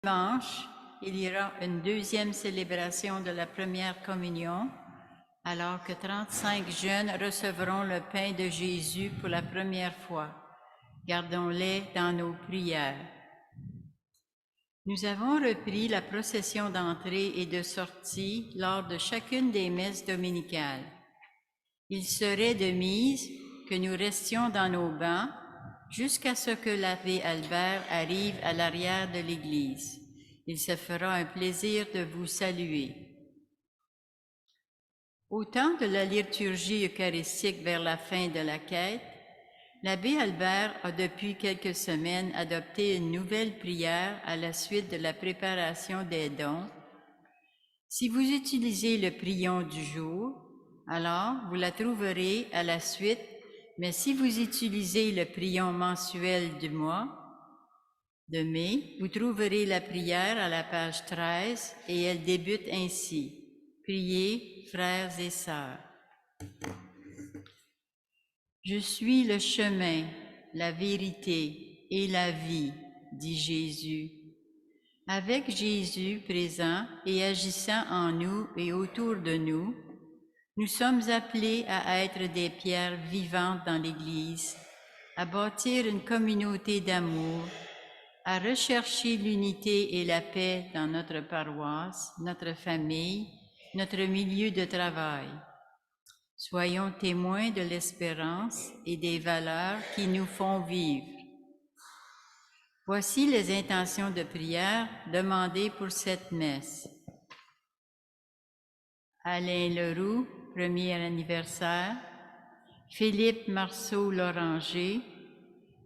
Dimanche, il y aura une deuxième célébration de la première communion, alors que 35 jeunes recevront le pain de Jésus pour la première fois. Gardons-les dans nos prières. Nous avons repris la procession d'entrée et de sortie lors de chacune des messes dominicales. Il serait de mise que nous restions dans nos bancs jusqu'à ce que l'abbé Albert arrive à l'arrière de l'Église. Il se fera un plaisir de vous saluer. Au temps de la liturgie eucharistique vers la fin de la quête, l'abbé Albert a depuis quelques semaines adopté une nouvelle prière à la suite de la préparation des dons. Si vous utilisez le prion du jour, alors vous la trouverez à la suite, mais si vous utilisez le prion mensuel du mois de mai, vous trouverez la prière à la page 13 et elle débute ainsi. Priez, frères et sœurs. Je suis le chemin, la vérité et la vie, dit Jésus. Avec Jésus présent et agissant en nous et autour de nous, nous sommes appelés à être des pierres vivantes dans l'Église, à bâtir une communauté d'amour, à rechercher l'unité et la paix dans notre paroisse, notre famille, notre milieu de travail. Soyons témoins de l'espérance et des valeurs qui nous font vivre. Voici les intentions de prière demandées pour cette messe. Alain Leroux, premier anniversaire. Philippe Marceau-Loranger.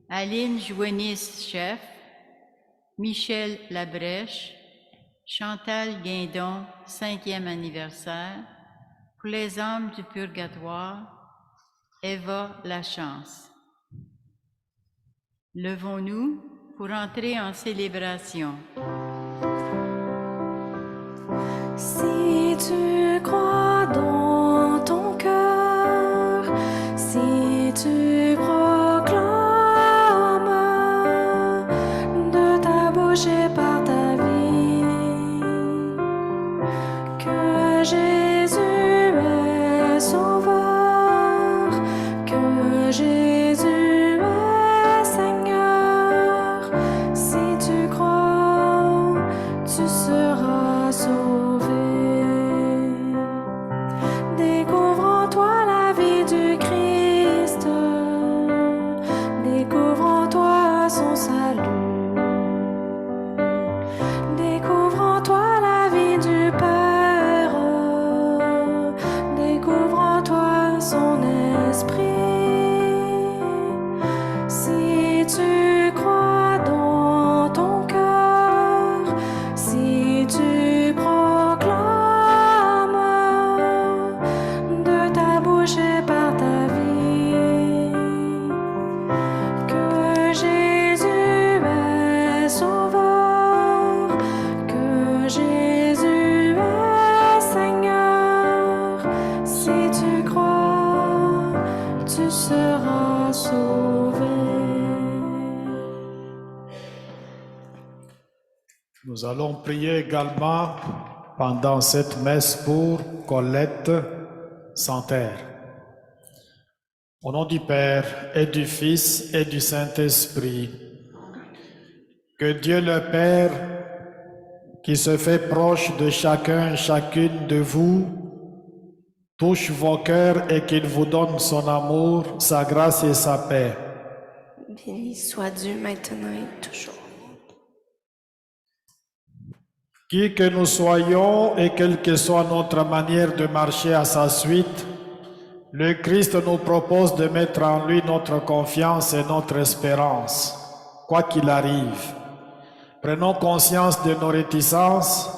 Aline Jouenis-Chef. Michel Labrèche. Chantal Guindon, 5e anniversaire. Pour les âmes du purgatoire, Eva Lachance. Levons-nous pour entrer en célébration. Si tu crois dans ton cœur, si tu proclames de ta bouche et par ta vie que Jésus est sauveur, que Jésus est Seigneur, si tu crois, tu seras sauvé. Découvre en toi la vie du Christ, découvre en toi son salut, découvre en toi la vie du Père, découvre en toi son esprit. Si tu crois dans ton cœur, si tu proclames de ta bouche et par ta vie que Jésus est sauveur, que Jésus est Seigneur, si tu crois, tu seras sauvé. Nous allons prier également pendant cette messe pour Colette Santerre. Au nom du Père et du Fils et du Saint-Esprit, que Dieu le Père, qui se fait proche de chacun et chacune de vous, touche vos cœurs et qu'il vous donne son amour, sa grâce et sa paix. Béni soit Dieu maintenant et toujours. Qui que nous soyons et quelle que soit notre manière de marcher à sa suite, le Christ nous propose de mettre en lui notre confiance et notre espérance, quoi qu'il arrive. Prenons conscience de nos réticences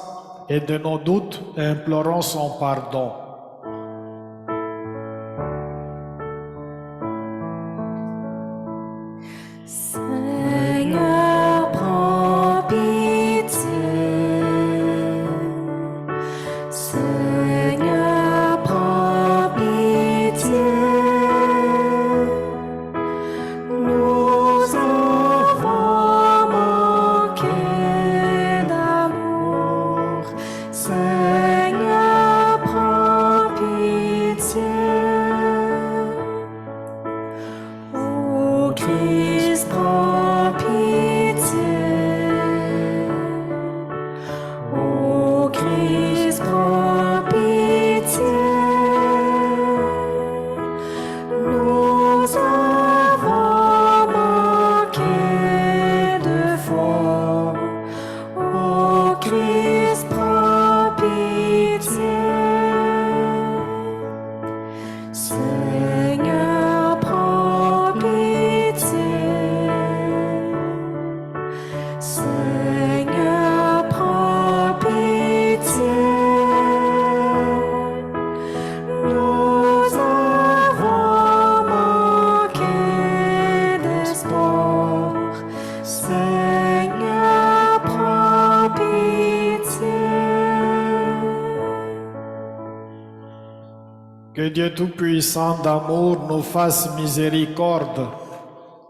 et de nos doutes et implorons son pardon. Seigneur, prends pitié. Seigneur, prends pitié. Nous avons manqué Que Dieu Tout-Puissant d'amour nous fasse miséricorde,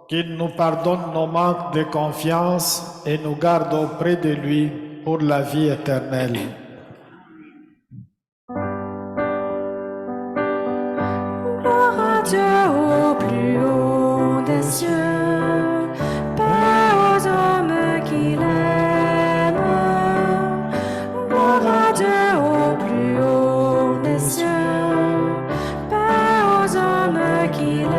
qu'il nous pardonne nos manques de confiance et nous garde auprès de lui pour la vie éternelle. Gloire à Dieu au plus haut des cieux, paix aux hommes qui l'aiment. Gloire à Dieu au plus haut des cieux, paix aux hommes qui l'aiment.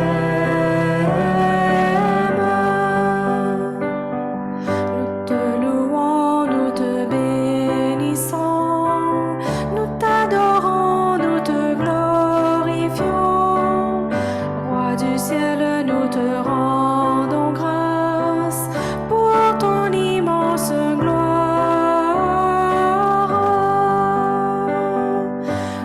Nous te louons, nous te bénissons, nous t'adorons, nous te glorifions. Roi du ciel, nous te rendons grâce pour ton immense gloire.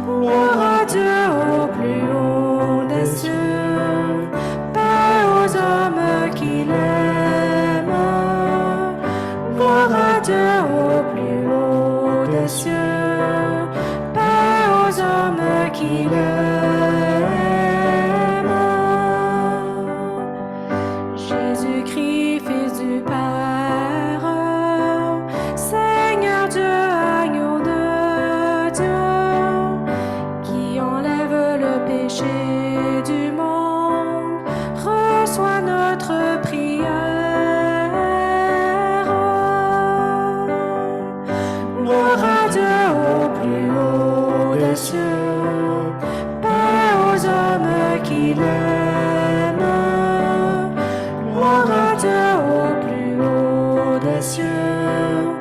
Gloire à Dieu au plus haut des cieux, paix aux hommes qui l'aiment. Gloire à Dieu au plus haut des cieux, paix aux hommes qui l'aiment. Jésus-Christ, Fils du Père, Seigneur Dieu, agneau de Dieu, qui enlève le péché du monde, reçois notre prière. Gloire à Dieu au plus haut des cieux, paix aux hommes qui l'aiment. Gloire à Dieu au plus haut des cieux,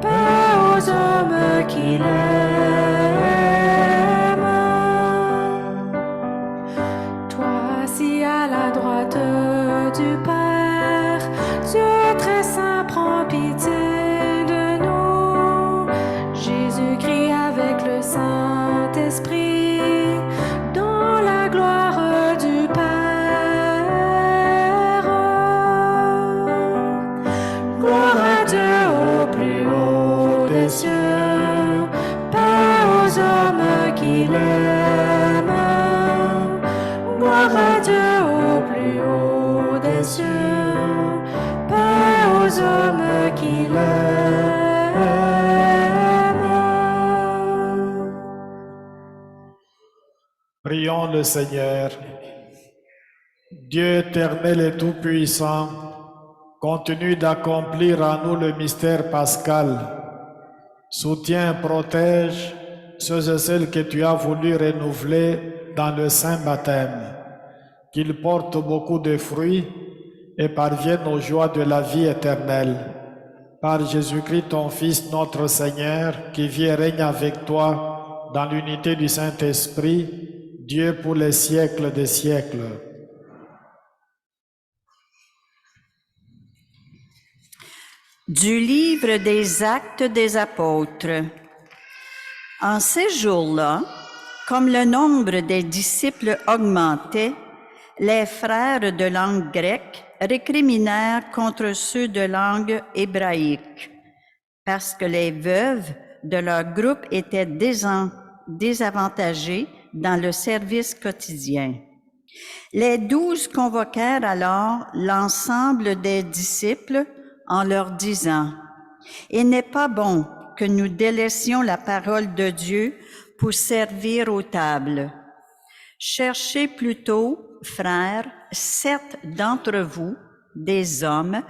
paix aux hommes qui l'aiment. Toi assis à la droite du Père, Dieu très saint, prends pitié de nous. Jésus-Christ avec le Saint-Esprit, dans la gloire du Père. Gloire à Dieu au plus haut des cieux, paix aux hommes qui l'aiment. Gloire à Dieu au plus haut des cieux, paix aux hommes qui l'aiment. Prions le Seigneur. Dieu éternel et tout-puissant, continue d'accomplir en nous le mystère pascal. Soutiens, protège ceux et celles que tu as voulu renouveler dans le saint baptême, qu'ils portent beaucoup de fruits et parviennent aux joies de la vie éternelle. Par Jésus-Christ, ton Fils, notre Seigneur, qui vit et règne avec toi dans l'unité du Saint-Esprit, Dieu pour les siècles des siècles. Du livre des Actes des Apôtres. En ces jours-là, comme le nombre des disciples augmentait, les frères de langue grecque récriminèrent contre ceux de langue hébraïque, parce que les veuves de leur groupe étaient désavantagées dans le service quotidien. Les 12 convoquèrent alors l'ensemble des disciples en leur disant: « Il n'est pas bon que nous délaissions la parole de Dieu pour servir aux tables. Cherchez plutôt, frères, 7 d'entre vous, des hommes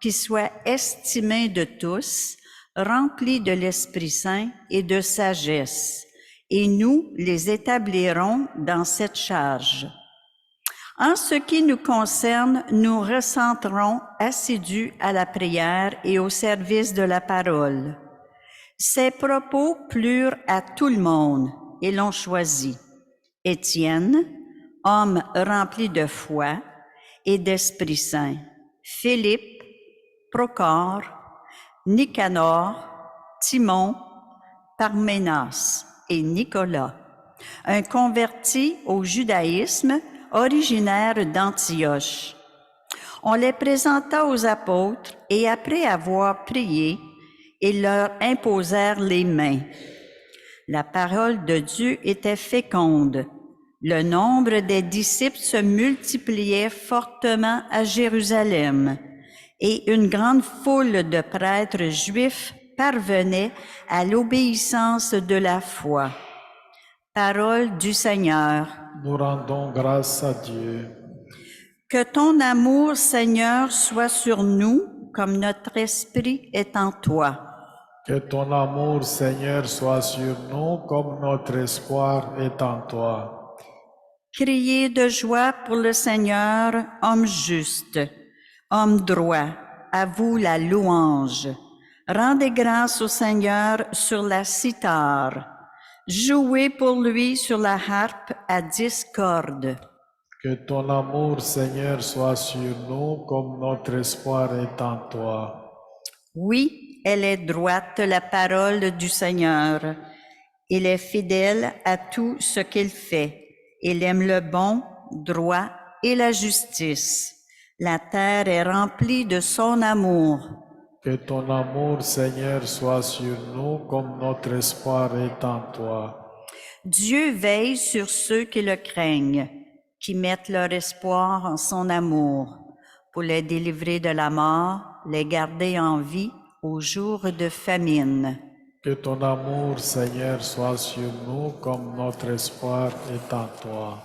qui soient estimés de tous, remplis de l'Esprit Saint et de sagesse, et nous les établirons dans cette charge. En ce qui nous concerne, nous recentrons assidus à la prière et au service de la parole. » Ces propos plurent à tout le monde et l'on choisit Étienne, homme rempli de foi et d'Esprit Saint, Philippe, Procore, Nicanor, Timon, Parménas et Nicolas, un converti au judaïsme originaire d'Antioche. On les présenta aux apôtres et après avoir prié, ils leur imposèrent les mains. La parole de Dieu était féconde. Le nombre des disciples se multipliait fortement à Jérusalem, et une grande foule de prêtres juifs parvenait à l'obéissance de la foi. Parole du Seigneur. Nous rendons grâce à Dieu. Que ton amour, Seigneur, soit sur nous comme notre esprit est en toi. Que ton amour, Seigneur, soit sur nous comme notre espoir est en toi. Criez de joie pour le Seigneur, homme juste, homme droit, à vous la louange. Rendez grâce au Seigneur sur la cithare. Jouez pour lui sur la harpe à 10 cordes. Que ton amour, Seigneur, soit sur nous comme notre espoir est en toi. Oui, elle est droite, la parole du Seigneur. Il est fidèle à tout ce qu'il fait. Il aime le bon, droit et la justice. La terre est remplie de son amour. Que ton amour, Seigneur, soit sur nous comme notre espoir est en toi. Dieu veille sur ceux qui le craignent, qui mettent leur espoir en son amour, pour les délivrer de la mort, les garder en vie au jour de famine. Que ton amour, Seigneur, soit sur nous comme notre espoir est en toi.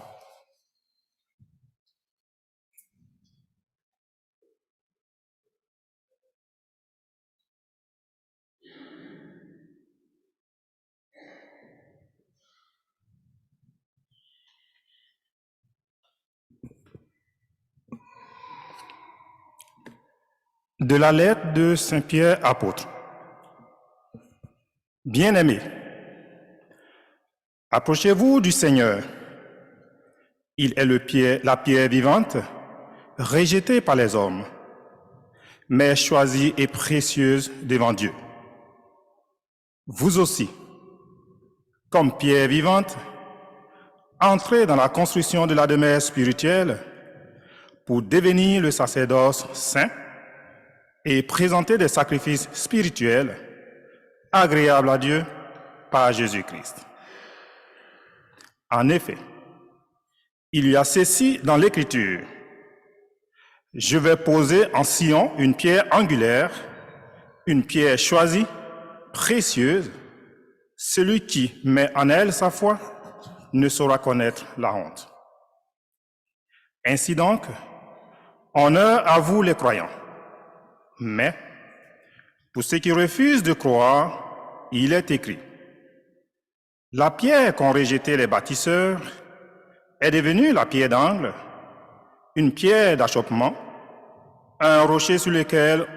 De la lettre de Saint Pierre apôtre. Bien-aimés, approchez-vous du Seigneur. Il est la pierre vivante, rejetée par les hommes, mais choisie et précieuse devant Dieu. Vous aussi, comme pierre vivante, entrez dans la construction de la demeure spirituelle pour devenir le sacerdoce saint et présenter des sacrifices spirituels agréables à Dieu par Jésus-Christ. En effet, il y a ceci dans l'Écriture. Je vais poser en Sion une pierre angulaire, une pierre choisie, précieuse. Celui qui met en elle sa foi ne saura connaître la honte. Ainsi donc, honneur à vous les croyants. Mais, pour ceux qui refusent de croire, il est écrit: la pierre qu'ont rejetée les bâtisseurs est devenue la pierre d'angle, une pierre d'achoppement, un rocher sur lequel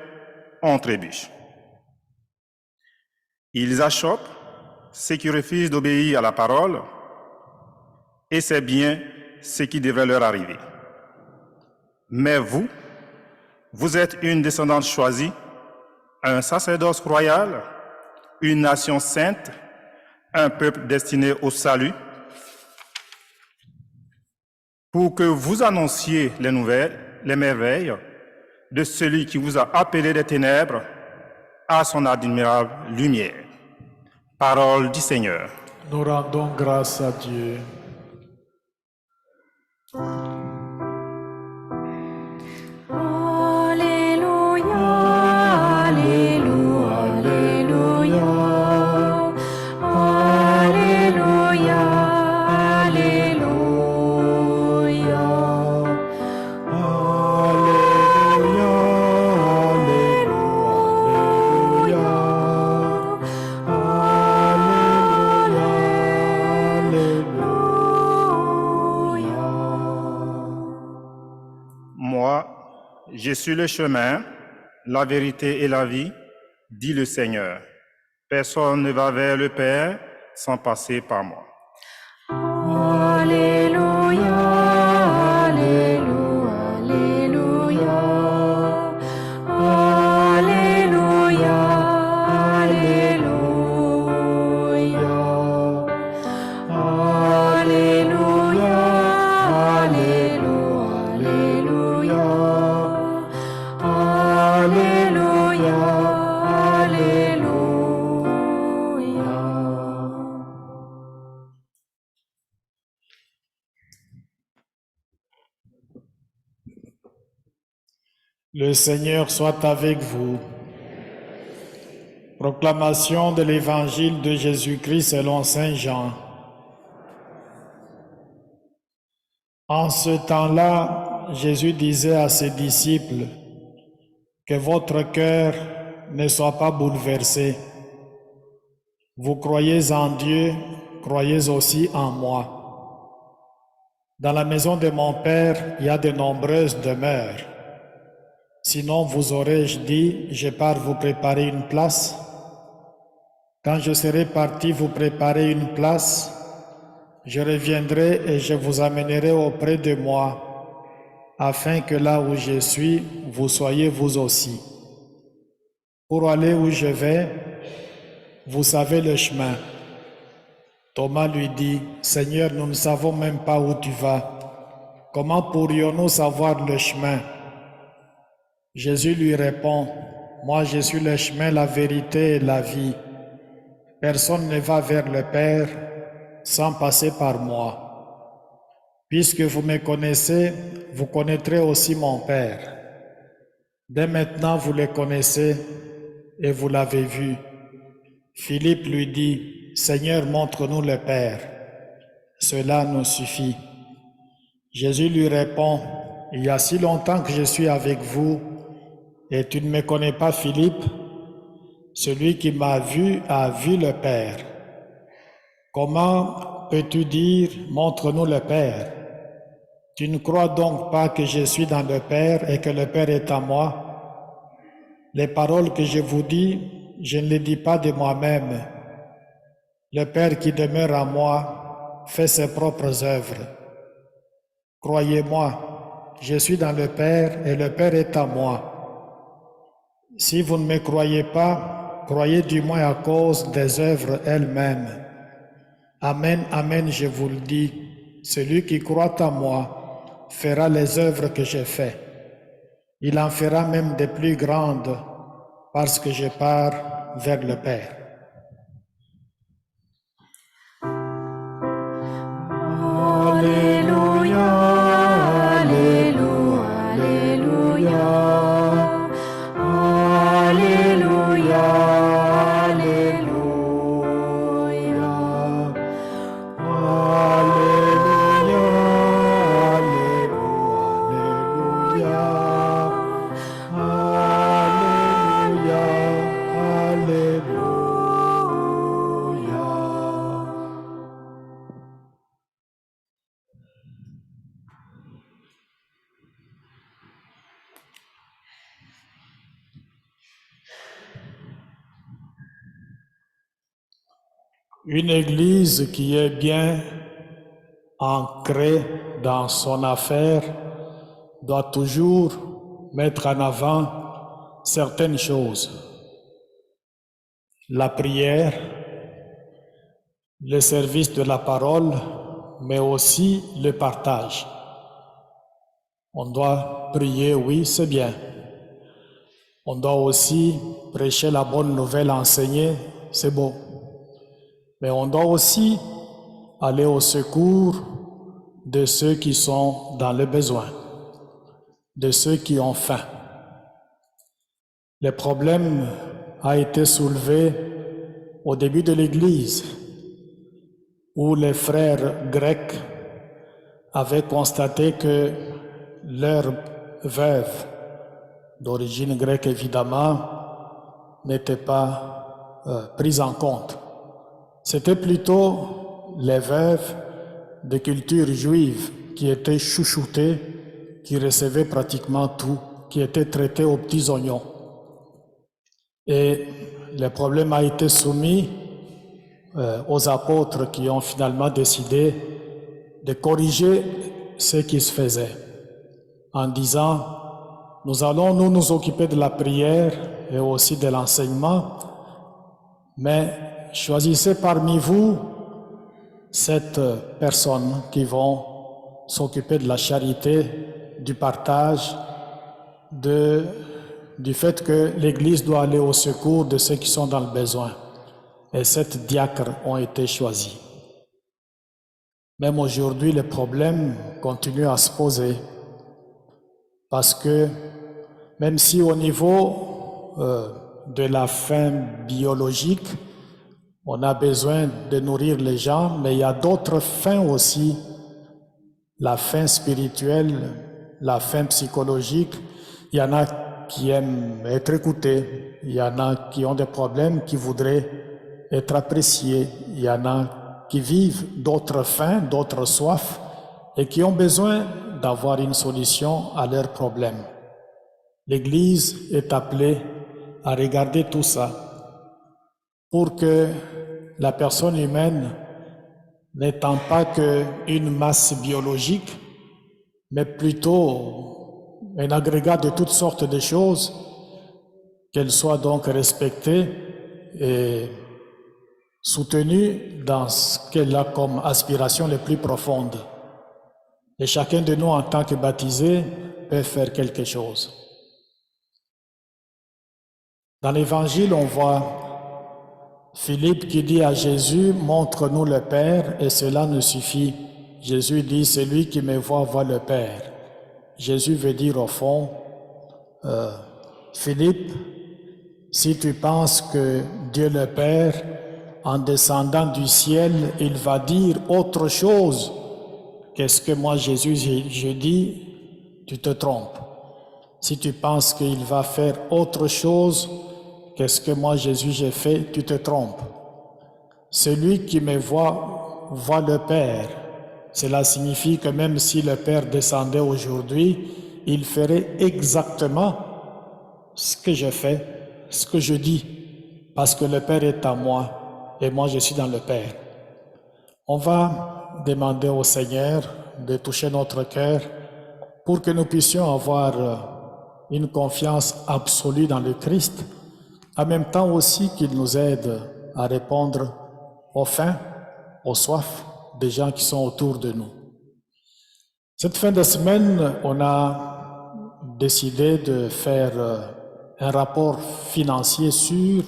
on trébuche. Ils achoppent ceux qui refusent d'obéir à la parole, et c'est bien ce qui devrait leur arriver. Mais vous, vous êtes une descendante choisie, un sacerdoce royal, une nation sainte, un peuple destiné au salut, pour que vous annonciez les nouvelles, les merveilles de celui qui vous a appelé des ténèbres à son admirable lumière. Parole du Seigneur. Nous rendons grâce à Dieu. Alléluia, Alléluia, Alléluia, Alléluia, Moi, je suis le chemin, la vérité et la vie, dit le Seigneur. Personne ne va vers le Père sans passer par moi. Alléluia, Alléluia, Alléluia, Alléluia, Alléluia, Alléluia, Alléluia, Alléluia. Le Seigneur soit avec vous. Proclamation de l'Évangile de Jésus-Christ selon Saint Jean. En ce temps-là, Jésus disait à ses disciples, « Que votre cœur ne soit pas bouleversé. Vous croyez en Dieu, croyez aussi en moi. Dans la maison de mon Père, il y a de nombreuses demeures. Sinon, vous aurais-je dit, je pars vous préparer une place. Quand je serai parti vous préparer une place, je reviendrai et je vous amènerai auprès de moi, afin que là où je suis, vous soyez vous aussi. Pour aller où je vais, vous savez le chemin. » Thomas lui dit, « Seigneur, nous ne savons même pas où tu vas. Comment pourrions-nous savoir le chemin ?» Jésus lui répond, « Moi je suis le chemin, la vérité et la vie. Personne ne va vers le Père sans passer par moi. Puisque vous me connaissez, vous connaîtrez aussi mon Père. Dès maintenant vous le connaissez et vous l'avez vu. » Philippe lui dit, « Seigneur, montre-nous le Père. Cela nous suffit. » Jésus lui répond, « Il y a si longtemps que je suis avec vous, et tu ne me connais pas, Philippe? Celui qui m'a vu a vu le Père. Comment peux-tu dire, montre-nous le Père? Tu ne crois donc pas que je suis dans le Père et que le Père est en moi? Les paroles que je vous dis, je ne les dis pas de moi-même. Le Père qui demeure en moi fait ses propres œuvres. Croyez-moi, je suis dans le Père et le Père est en moi. Si vous ne me croyez pas, croyez du moins à cause des œuvres elles-mêmes. Amen, amen, je vous le dis, celui qui croit en moi fera les œuvres que j'ai faites. Il en fera même des plus grandes, parce que je pars vers le Père. Alléluia, Alléluia, Alléluia, Alléluia, Une église qui est bien ancrée dans son affaire doit toujours mettre en avant certaines choses. La prière, le service de la parole, mais aussi le partage. On doit prier, oui, c'est bien. On doit aussi prêcher la bonne nouvelle, enseigner, c'est beau. Mais on doit aussi aller au secours de ceux qui sont dans le besoin, de ceux qui ont faim. Le problème a été soulevé au début de l'Église, où les frères grecs avaient constaté que leurs veuves, d'origine grecque évidemment, n'étaient pas prises en compte. C'était plutôt les veuves de culture juive qui étaient chouchoutées, qui recevaient pratiquement tout, qui étaient traitées aux petits oignons. Et le problème a été soumis aux apôtres qui ont finalement décidé de corriger ce qui se faisait en disant « Nous allons nous occuper de la prière et aussi de l'enseignement, mais choisissez parmi vous 7 personnes qui vont s'occuper de la charité, du partage, du fait que l'Église doit aller au secours de ceux qui sont dans le besoin. » Et 7 diacres ont été choisis. Même aujourd'hui, le problème continue à se poser parce que même si au niveau de la faim biologique, on a besoin de nourrir les gens, mais il y a d'autres faims aussi, la faim spirituelle, la faim psychologique. Il y en a qui aiment être écoutés, il y en a qui ont des problèmes, qui voudraient être appréciés, il y en a qui vivent d'autres faims, d'autres soifs, et qui ont besoin d'avoir une solution à leurs problèmes. L'Église est appelée à regarder tout ça pour que la personne humaine, n'étant pas qu'une masse biologique, mais plutôt un agrégat de toutes sortes de choses, qu'elle soit donc respectée et soutenue dans ce qu'elle a comme aspiration les plus profondes. Et chacun de nous, en tant que baptisé, peut faire quelque chose. Dans l'Évangile, on voit Philippe qui dit à Jésus, « Montre-nous le Père, et cela nous suffit. » Jésus dit, « Celui qui me voit le Père. » Jésus veut dire au fond, Philippe, si tu penses que Dieu le Père, en descendant du ciel, il va dire autre chose qu'est-ce que moi, Jésus, je dis, tu te trompes. Si tu penses qu'il va faire autre chose qu'est-ce que moi, Jésus, j'ai fait, tu te trompes. Celui qui me voit le Père. Cela signifie que même si le Père descendait aujourd'hui, il ferait exactement ce que je fais, ce que je dis, parce que le Père est en moi et moi je suis dans le Père. On va demander au Seigneur de toucher notre cœur pour que nous puissions avoir une confiance absolue dans le Christ, en même temps aussi qu'il nous aide à répondre aux faims, aux soifs des gens qui sont autour de nous. Cette fin de semaine, on a décidé de faire un rapport financier sur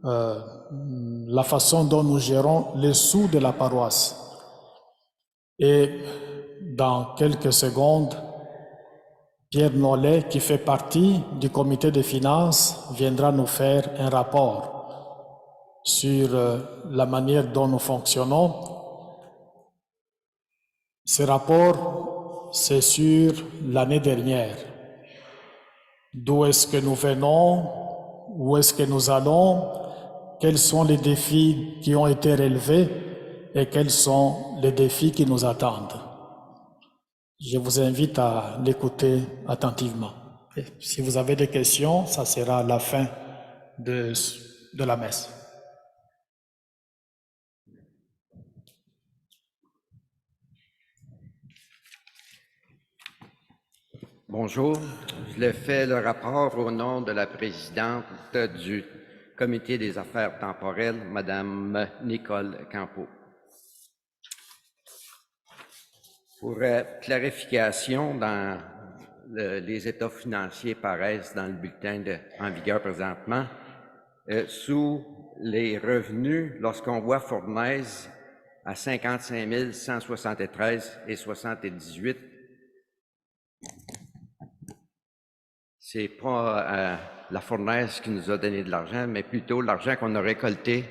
la façon dont nous gérons les sous de la paroisse. Et dans quelques secondes, Pierre Nollet, qui fait partie du comité des finances, viendra nous faire un rapport sur la manière dont nous fonctionnons. Ce rapport, c'est sur l'année dernière. D'où est-ce que nous venons? Où est-ce que nous allons? Quels sont les défis qui ont été relevés et quels sont les défis qui nous attendent? Je vous invite à l'écouter attentivement. Et si vous avez des questions, ça sera à la fin de la messe. Bonjour, je fais le rapport au nom de la présidente du Comité des affaires temporelles, Madame Nicole Campeau. Pour clarification, dans les états financiers paraissent dans le bulletin en vigueur présentement. Sous les revenus, lorsqu'on voit Fournaise à 55 173,78, c'est pas la Fournaise qui nous a donné de l'argent, mais plutôt l'argent qu'on a récolté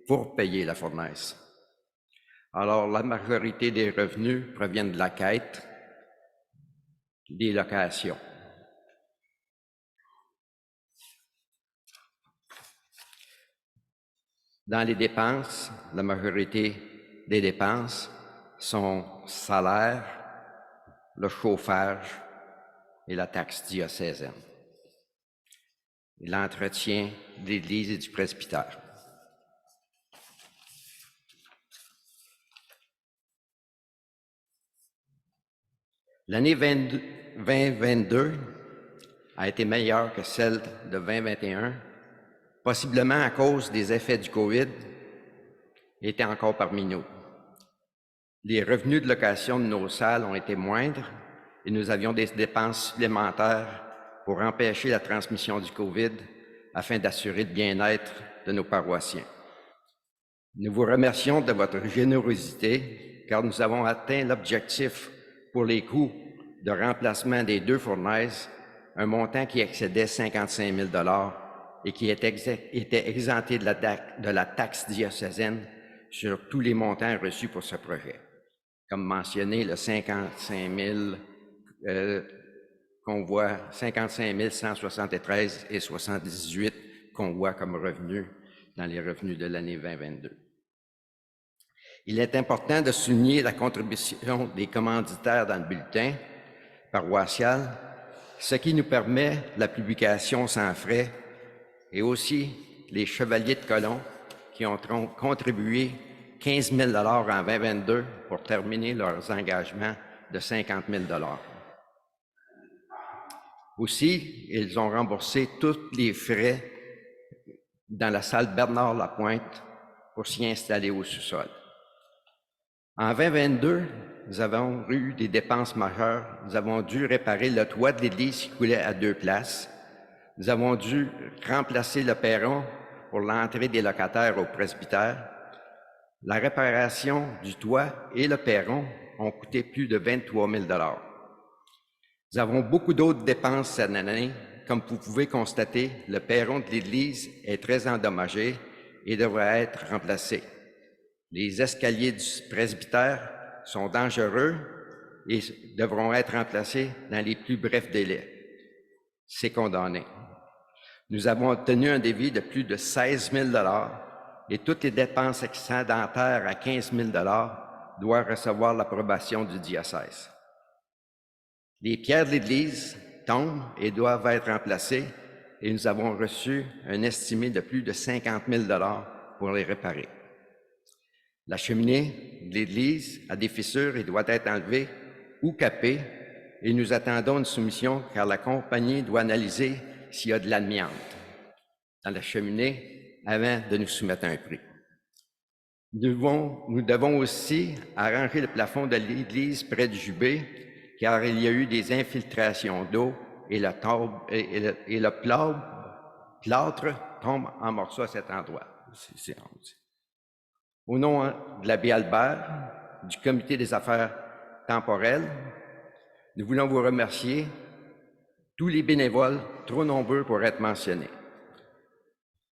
pour payer la Fournaise. Alors, la majorité des revenus proviennent de la quête, des locations. Dans les dépenses, la majorité des dépenses sont salaires, le chauffage et la taxe diocésaine, et l'entretien de l'Église et du presbytère. L'année 2022 a été meilleure que celle de 2021, possiblement à cause des effets du COVID, était encore parmi nous. Les revenus de location de nos salles ont été moindres et nous avions des dépenses supplémentaires pour empêcher la transmission du COVID afin d'assurer le bien-être de nos paroissiens. Nous vous remercions de votre générosité car nous avons atteint l'objectif pour les coûts de remplacement des 2 fournaises un montant qui excédait 55 000 et qui était exempté de la taxe diocésaine sur tous les montants reçus pour ce projet. Comme mentionné, le 55 000 qu'on voit, 55 173 et 78 qu'on voit comme revenus dans les revenus de l'année 2022. Il est important de souligner la contribution des commanditaires dans le bulletin paroissial, ce qui nous permet la publication sans frais, et aussi les Chevaliers de Colomb qui ont contribué 15 000 en 2022 pour terminer leurs engagements de 50 000 Aussi, ils ont remboursé tous les frais dans la salle Bernard-Lapointe pour s'y installer au sous-sol. En 2022, nous avons eu des dépenses majeures. Nous avons dû réparer le toit de l'église qui coulait à 2 places. Nous avons dû remplacer le perron pour l'entrée des locataires au presbytère. La réparation du toit et le perron ont coûté plus de 23 000 Nous avons beaucoup d'autres dépenses cette année. Comme vous pouvez constater, le perron de l'église est très endommagé et devrait être remplacé. Les escaliers du presbytère sont dangereux et devront être remplacés dans les plus brefs délais. C'est condamné. Nous avons obtenu un devis de plus de 16 000 et toutes les dépenses excédentaires à 15 000 doivent recevoir l'approbation du diocèse. Les pierres de l'Église tombent et doivent être remplacées et nous avons reçu un estimé de plus de 50 000 pour les réparer. La cheminée de l'Église a des fissures et doit être enlevée ou capée et nous attendons une soumission car la compagnie doit analyser s'il y a de l'amiante dans la cheminée avant de nous soumettre un prix. Nous devons aussi arranger le plafond de l'église près du jubé car il y a eu des infiltrations d'eau et le plâtre tombe en morceaux à cet endroit. Au nom de l'abbé Albert, du Comité des affaires temporelles, nous voulons vous remercier, tous les bénévoles, trop nombreux pour être mentionnés.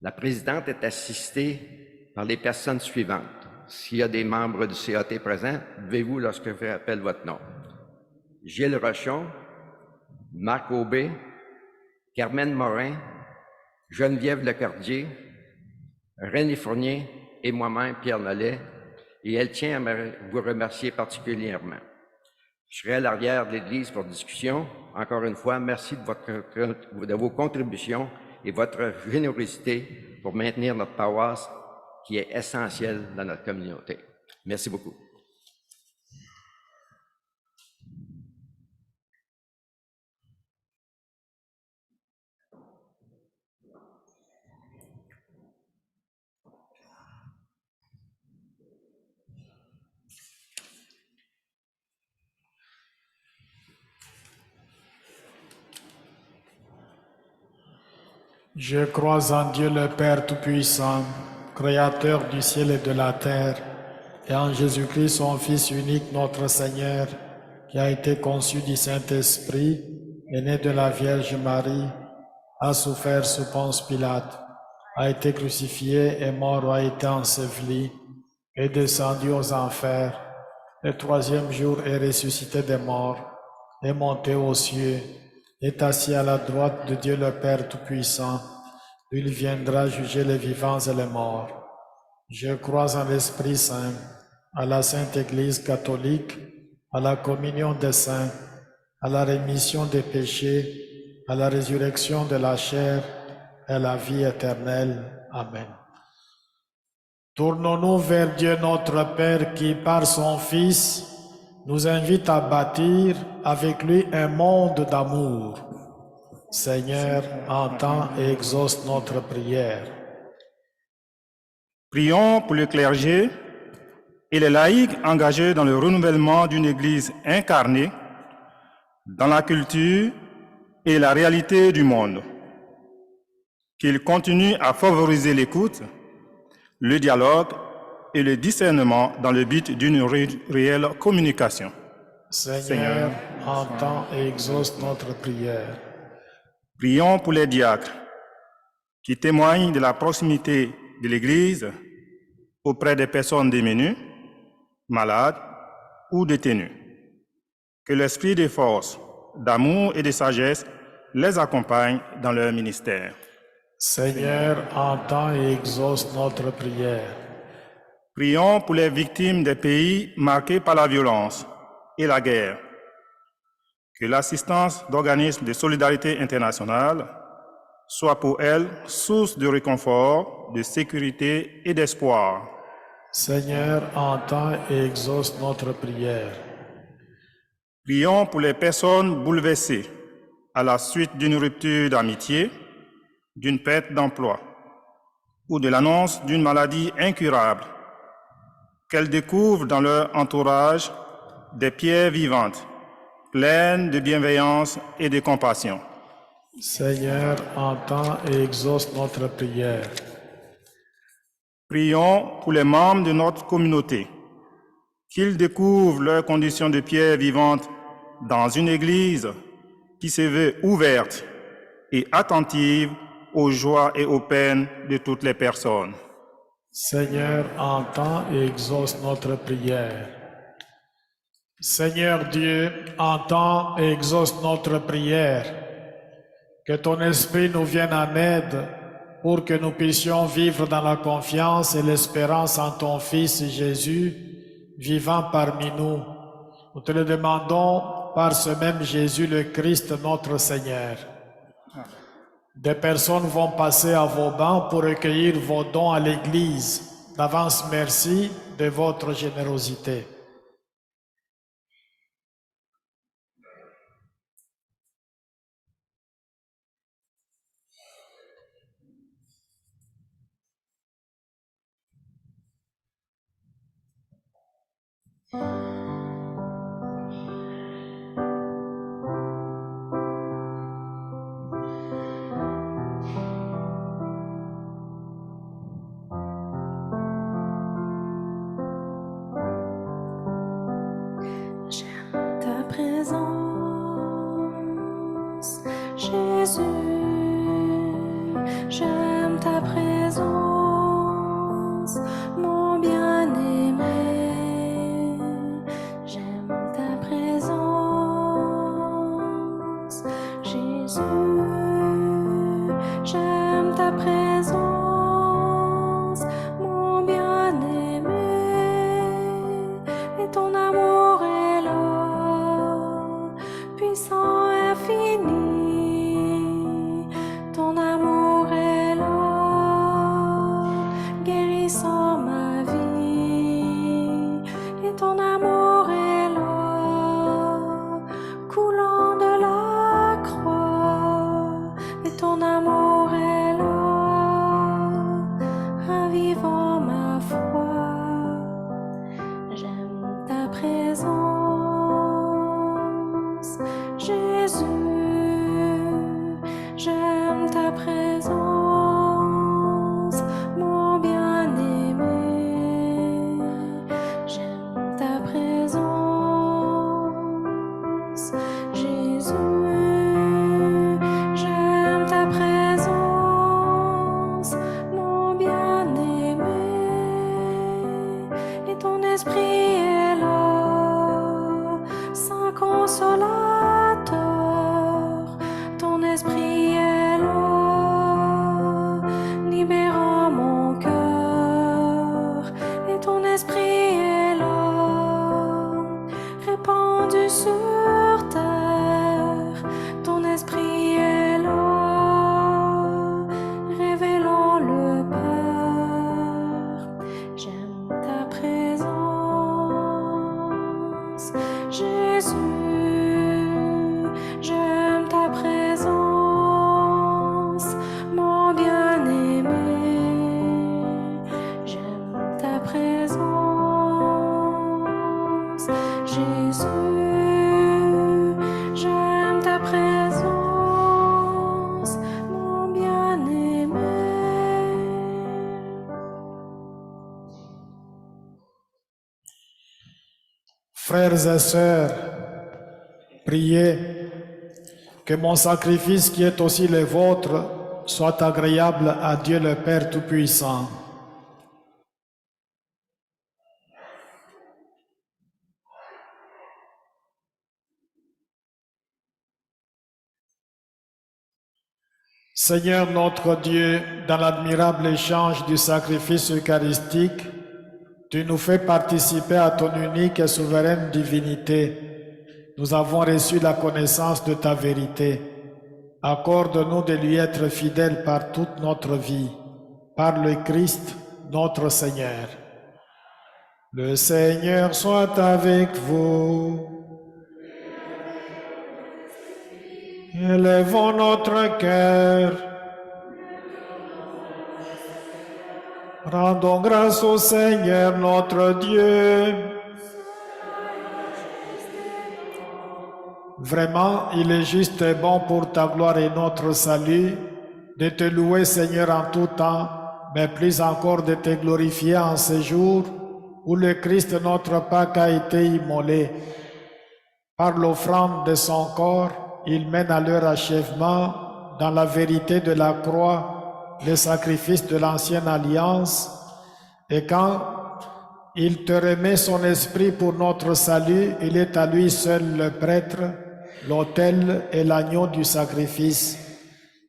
La présidente est assistée par les personnes suivantes. S'il y a des membres du CAT présents, levez-vous lorsque je rappelle votre nom. Gilles Rochon, Marc Aubé, Carmen Morin, Geneviève Lecordier, René Fournier et moi-même, Pierre Nollet, et elle tient à vous remercier particulièrement. Je serai à l'arrière de l'Église pour discussion. Encore une fois, merci de vos contributions et votre générosité pour maintenir notre paroisse qui est essentielle dans notre communauté. Merci beaucoup. Je crois en Dieu le Père Tout-Puissant, Créateur du ciel et de la terre, et en Jésus-Christ, son Fils unique, notre Seigneur, qui a été conçu du Saint-Esprit, est né de la Vierge Marie, a souffert sous Ponce Pilate, a été crucifié, est mort, a été enseveli, est descendu aux enfers, le 3e jour est ressuscité des morts, est monté aux cieux, est assis à la droite de Dieu le Père Tout-Puissant, d'où il viendra juger les vivants et les morts. Je crois en l'Esprit Saint, à la Sainte Église catholique, à la communion des saints, à la rémission des péchés, à la résurrection de la chair et à la vie éternelle. Amen. Tournons-nous vers Dieu notre Père qui, par son Fils, nous invite à bâtir avec lui un monde d'amour. Seigneur, entends et exauce notre prière. Prions pour le clergé et les laïcs engagés dans le renouvellement d'une Église incarnée dans la culture et la réalité du monde. Qu'ils continuent à favoriser l'écoute, le dialogue et le discernement dans le but d'une réelle communication. Seigneur, entends et exauce notre prière. Prions pour les diacres qui témoignent de la proximité de l'Église auprès des personnes démunies, malades ou détenues. Que l'esprit de force, d'amour et de sagesse les accompagne dans leur ministère. Seigneur, entends et exauce notre prière. Prions pour les victimes des pays marqués par la violence et la guerre. Que l'assistance d'organismes de solidarité internationale soit pour elles source de réconfort, de sécurité et d'espoir. Seigneur, entends et exauce notre prière. Prions pour les personnes bouleversées à la suite d'une rupture d'amitié, d'une perte d'emploi ou de l'annonce d'une maladie incurable. Qu'elles découvrent dans leur entourage des pierres vivantes, pleines de bienveillance et de compassion. Seigneur, entends et exauce notre prière. Prions pour les membres de notre communauté, qu'ils découvrent leurs conditions de pierre vivante dans une Église qui se veut ouverte et attentive aux joies et aux peines de toutes les personnes. Seigneur, entends et exauce notre prière. Seigneur Dieu, entends et exauce notre prière. Que ton esprit nous vienne en aide pour que nous puissions vivre dans la confiance et l'espérance en ton Fils Jésus, vivant parmi nous. Nous te le demandons par ce même Jésus le Christ, notre Seigneur. Des personnes vont passer à vos bancs pour recueillir vos dons à l'Église. D'avance, merci de votre générosité. J'aime ta présence, Jésus. J'aime ta présence, mon bien-aimé. J'aime ta présence, Jésus. J'aime ta présence, mon bien-aimé. Et ton amour est là, puissant, infini. Ton amour est là, guérissant ma vie. Et ton amour est là, coulant de la croix. Et ton amour est là, ravivant ma foi. J'aime ta présence, Jésus. J'aime ta présence, mon bien-aimé. J'aime ta présence, Jésus. J'aime ta présence, mon bien-aimé. Et ton esprit est là, Saint Consolateur. Ton esprit est là, libérant mon cœur. Et ton esprit est là, répandu sur terre. Ton esprit est là, révélant le Père. J'aime ta présence, Jésus. J'aime ta présence, mon bien-aimé. J'aime ta présence, Jésus. J'aime ta présence, mon bien-aimé. Frères et sœurs, priez Que mon sacrifice qui est aussi le vôtre soit agréable à Dieu le Père Tout-Puissant. Seigneur notre Dieu, dans l'admirable échange du sacrifice eucharistique, tu nous fais participer à ton unique et souveraine divinité. Nous avons reçu la connaissance de ta vérité. Accorde-nous de lui être fidèles par toute notre vie, par le Christ, notre Seigneur. Le Seigneur soit avec vous. Élevons notre cœur. Rendons grâce au Seigneur notre Dieu. Vraiment, il est juste et bon pour ta gloire et notre salut de te louer, Seigneur, en tout temps, mais plus encore de te glorifier en ce jour où le Christ, notre Pâque, a été immolé. Par l'offrande de son corps, il mène à leur achèvement, dans la vérité de la croix, le sacrifice de l'ancienne alliance. Et quand il te remet son esprit pour notre salut, il est à lui seul le prêtre, l'autel et l'agneau du sacrifice.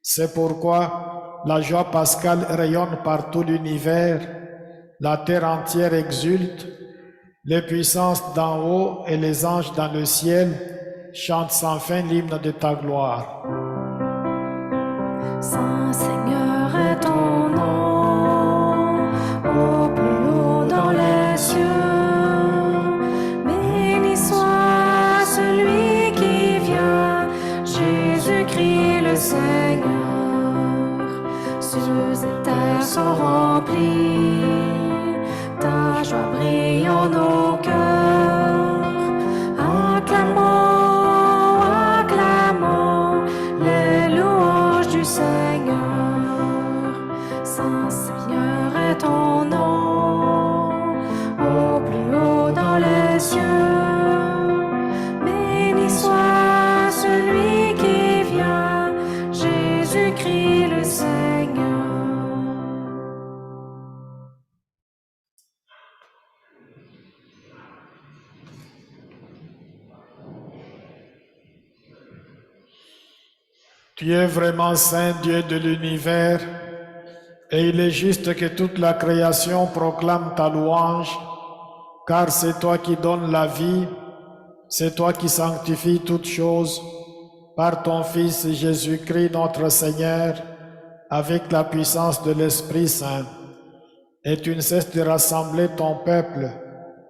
C'est pourquoi la joie pascale rayonne par tout l'univers, la terre entière exulte, les puissances d'en haut et les anges dans le ciel chantent sans fin l'hymne de ta gloire. Saint Seigneur est ton nom, au plus haut dans les cieux. Béni soit celui qui vient, Jésus-Christ le Seigneur. Cieux et terre sont remplis, ta joie brille en nos cœurs. Acclamons, acclamons les louanges du Seigneur. Saint Seigneur est ton nom, au plus haut dans les cieux. Béni soit celui qui vient, Jésus-Christ le Seigneur. Tu es vraiment saint Dieu de l'univers, et il est juste que toute la création proclame ta louange, car c'est toi qui donnes la vie, c'est toi qui sanctifies toutes choses, par ton Fils Jésus-Christ notre Seigneur, avec la puissance de l'Esprit Saint. Et tu ne cesses de rassembler ton peuple,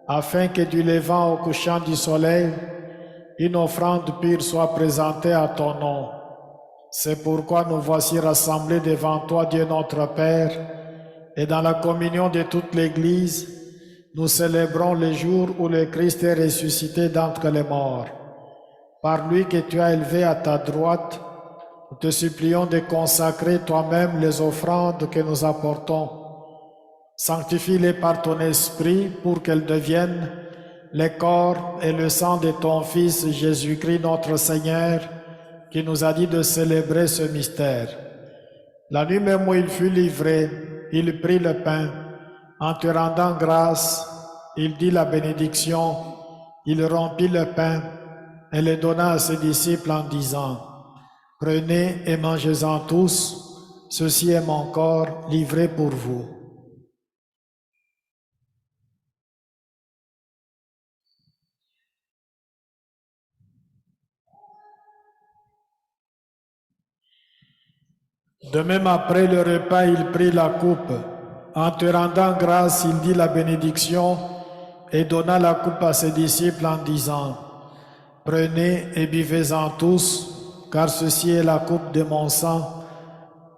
afin que du levant au couchant du soleil, une offrande pure soit présentée à ton nom. C'est pourquoi nous voici rassemblés devant toi, Dieu notre Père, et dans la communion de toute l'Église, nous célébrons le jour où le Christ est ressuscité d'entre les morts. Par lui que tu as élevé à ta droite, nous te supplions de consacrer toi-même les offrandes que nous apportons. Sanctifie-les par ton esprit pour qu'elles deviennent le corps et le sang de ton Fils Jésus-Christ notre Seigneur, qui nous a dit de célébrer ce mystère. La nuit même où il fut livré, il prit le pain. En te rendant grâce, il dit la bénédiction, il rompit le pain et le donna à ses disciples en disant, « Prenez et mangez-en tous, ceci est mon corps livré pour vous. » De même, après le repas, il prit la coupe. En te rendant grâce, il dit la bénédiction et donna la coupe à ses disciples en disant, « Prenez et buvez-en tous, car ceci est la coupe de mon sang,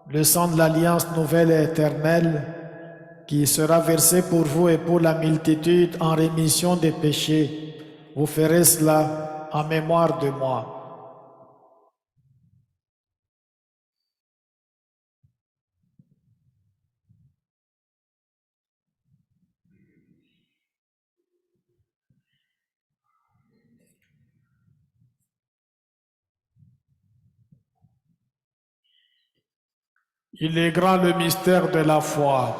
le sang de l'alliance nouvelle et éternelle, qui sera versé pour vous et pour la multitude en rémission des péchés. Vous ferez cela en mémoire de moi. » Il est grand le mystère de la foi.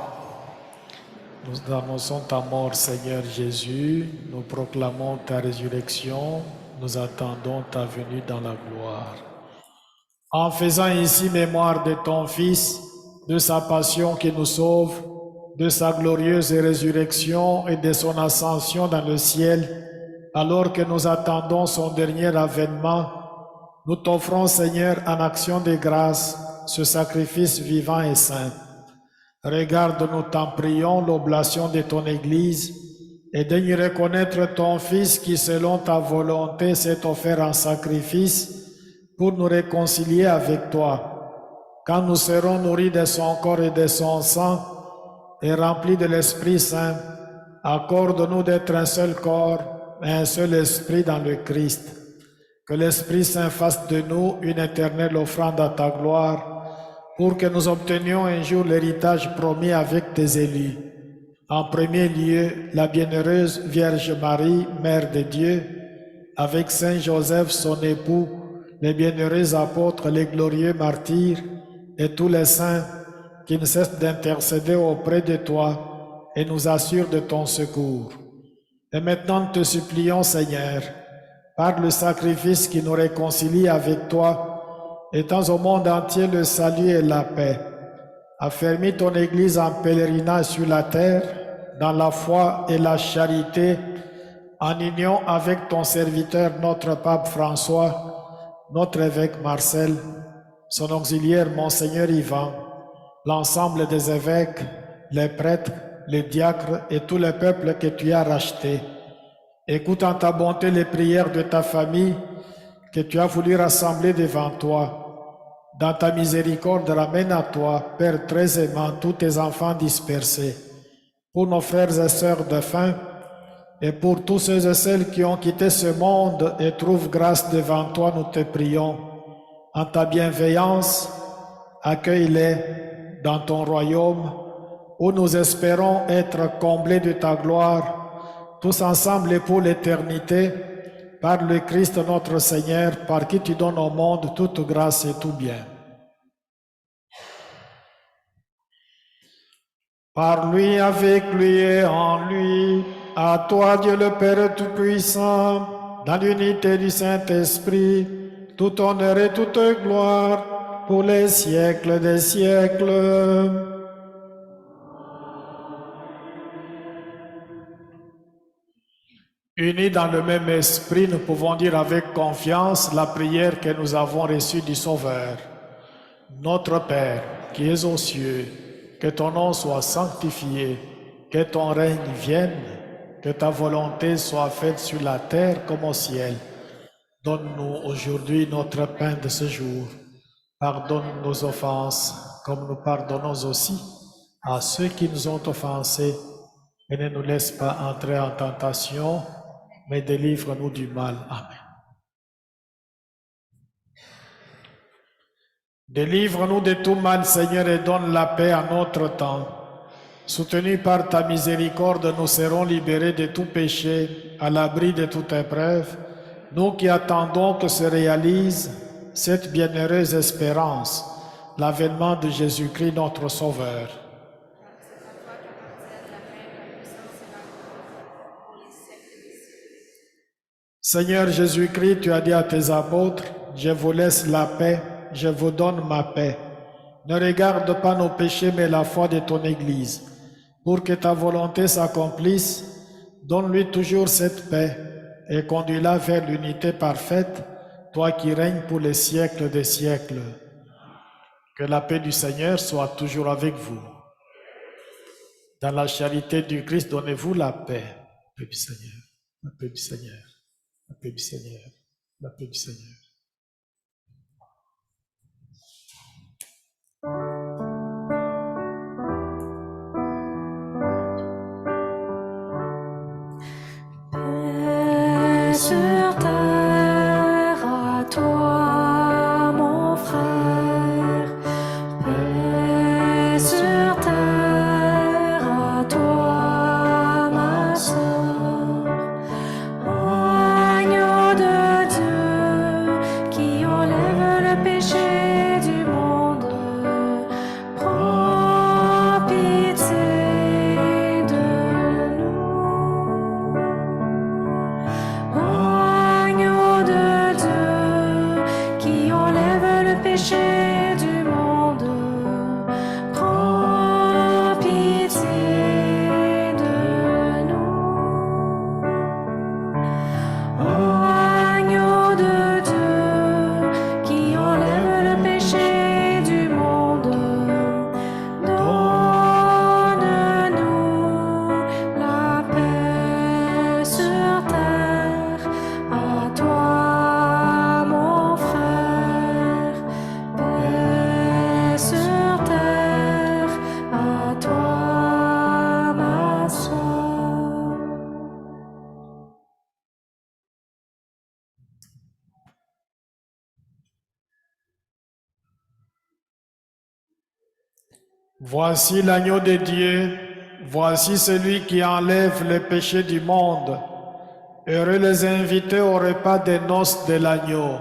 Nous annonçons ta mort, Seigneur Jésus. Nous proclamons ta résurrection. Nous attendons ta venue dans la gloire. En faisant ici mémoire de ton Fils, de sa passion qui nous sauve, de sa glorieuse résurrection et de son ascension dans le ciel, alors que nous attendons son dernier avènement, nous t'offrons, Seigneur, en action de grâce, ce sacrifice vivant et saint. Regarde, nous t'en prions, l'oblation de ton Église, et daigne reconnaître ton Fils qui, selon ta volonté, s'est offert en sacrifice pour nous réconcilier avec toi. Quand nous serons nourris de son corps et de son sang, et remplis de l'Esprit Saint, accorde-nous d'être un seul corps et un seul esprit dans le Christ. Que l'Esprit Saint fasse de nous une éternelle offrande à ta gloire, pour que nous obtenions un jour l'héritage promis avec tes élus. En premier lieu, la bienheureuse Vierge Marie, Mère de Dieu, avec Saint Joseph, son époux, les bienheureux apôtres, les glorieux martyrs, et tous les saints qui ne cessent d'intercéder auprès de toi et nous assurent de ton secours. Et maintenant, nous te supplions, Seigneur, par le sacrifice qui nous réconcilie avec toi, étends au monde entier le salut et la paix. Affermis ton Église en pèlerinage sur la terre, dans la foi et la charité, en union avec ton serviteur, notre pape François, notre évêque Marcel, son auxiliaire Monseigneur Ivan, l'ensemble des évêques, les prêtres, les diacres et tout le peuple que tu as racheté. Écoute en ta bonté les prières de ta famille que tu as voulu rassembler devant toi. Dans ta miséricorde, ramène à toi, Père très aimant, tous tes enfants dispersés. Pour nos frères et sœurs défunts, et pour tous ceux et celles qui ont quitté ce monde et trouvent grâce devant toi, nous te prions. En ta bienveillance, accueille-les dans ton royaume, où nous espérons être comblés de ta gloire, tous ensemble et pour l'éternité, par le Christ notre Seigneur, par qui tu donnes au monde toute grâce et tout bien. Par lui, avec lui et en lui, à toi Dieu le Père Tout-Puissant, dans l'unité du Saint-Esprit, tout honneur et toute gloire pour les siècles des siècles. Unis dans le même esprit, nous pouvons dire avec confiance la prière que nous avons reçue du Sauveur. Notre Père, qui es aux cieux, que ton nom soit sanctifié, que ton règne vienne, que ta volonté soit faite sur la terre comme au ciel. Donne-nous aujourd'hui notre pain de ce jour. Pardonne nos offenses, comme nous pardonnons aussi à ceux qui nous ont offensés. Et ne nous laisse pas entrer en tentation, mais délivre-nous du mal. Amen. Délivre-nous de tout mal, Seigneur, et donne la paix à notre temps. Soutenus par ta miséricorde, nous serons libérés de tout péché, à l'abri de toute épreuve, nous qui attendons que se réalise cette bienheureuse espérance, l'avènement de Jésus-Christ notre Sauveur. Seigneur Jésus-Christ, tu as dit à tes apôtres, je vous laisse la paix, je vous donne ma paix. Ne regarde pas nos péchés, mais la foi de ton Église. Pour que ta volonté s'accomplisse, donne-lui toujours cette paix et conduis-la vers l'unité parfaite, toi qui règnes pour les siècles des siècles. Que la paix du Seigneur soit toujours avec vous. Dans la charité du Christ, donnez-vous la paix. La paix du Seigneur, la paix du Seigneur, la paix du Seigneur, la paix du Seigneur. Paix sur terre à toi, mon frère. Paix sur terre à toi, ma sœur. Agneau de Dieu, Voici l'agneau de Dieu, voici celui qui enlève les péchés du monde. Heureux les invités au repas des noces de l'agneau.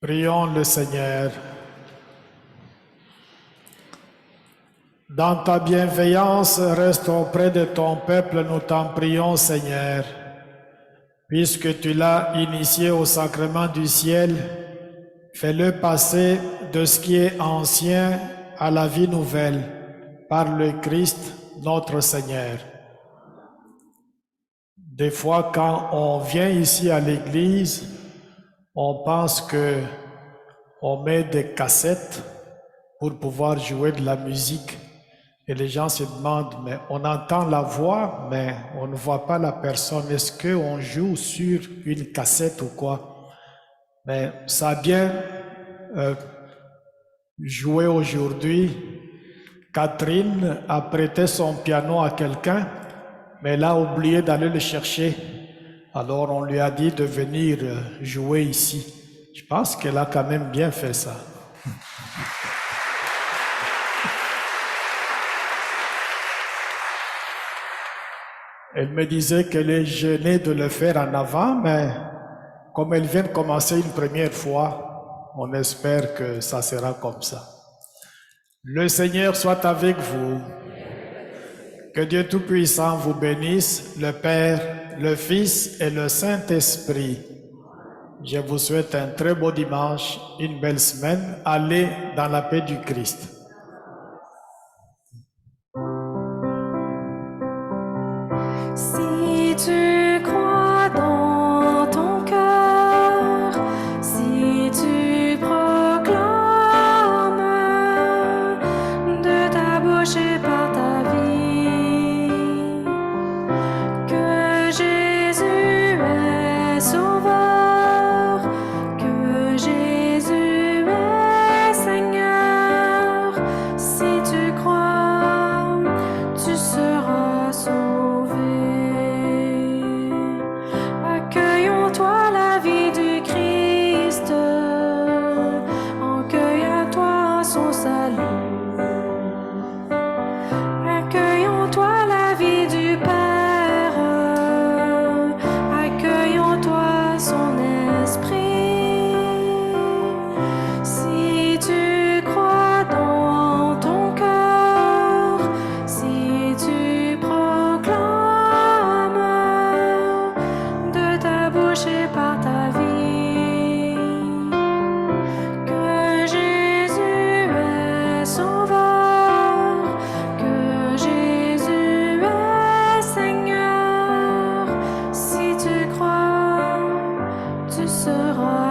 Prions le Seigneur. Dans ta bienveillance, reste auprès de ton peuple, nous t'en prions, Seigneur. Puisque tu l'as initié au sacrement du ciel, fais-le passer de ce qui est ancien à la vie nouvelle, par le Christ, notre Seigneur. Des fois, quand on vient ici à l'église, on pense que on met des cassettes pour pouvoir jouer de la musique. Et les gens se demandent, mais on entend la voix, mais on ne voit pas la personne. Est-ce qu'on joue sur une cassette ou quoi? Mais ça a bien joué aujourd'hui. Catherine a prêté son piano à quelqu'un, mais elle a oublié d'aller le chercher. Alors on lui a dit de venir jouer ici. Je pense qu'elle a quand même bien fait ça. Elle me disait qu'elle est gênée de le faire en avant, mais comme elle vient de commencer une première fois, on espère que ça sera comme ça. Le Seigneur soit avec vous. Que Dieu Tout-Puissant vous bénisse, le Père, le Fils et le Saint-Esprit. Je vous souhaite un très beau dimanche, une belle semaine. Allez dans la paix du Christ. Si tu crois dans ton cœur, si tu proclames de ta bouche et par ta vie que Jésus est sauveur, que Jésus est Seigneur, si tu crois, tu seras sauvé. Accueillons-toi la vie du Christ, accueille à toi son salut. Accueillons-toi la vie du Père, accueillons-toi son esprit. Si tu crois dans ton cœur, si tu proclames de ta bouche et par ta vie que Jésus est sauveur, que Jésus est Seigneur, si tu crois, tu seras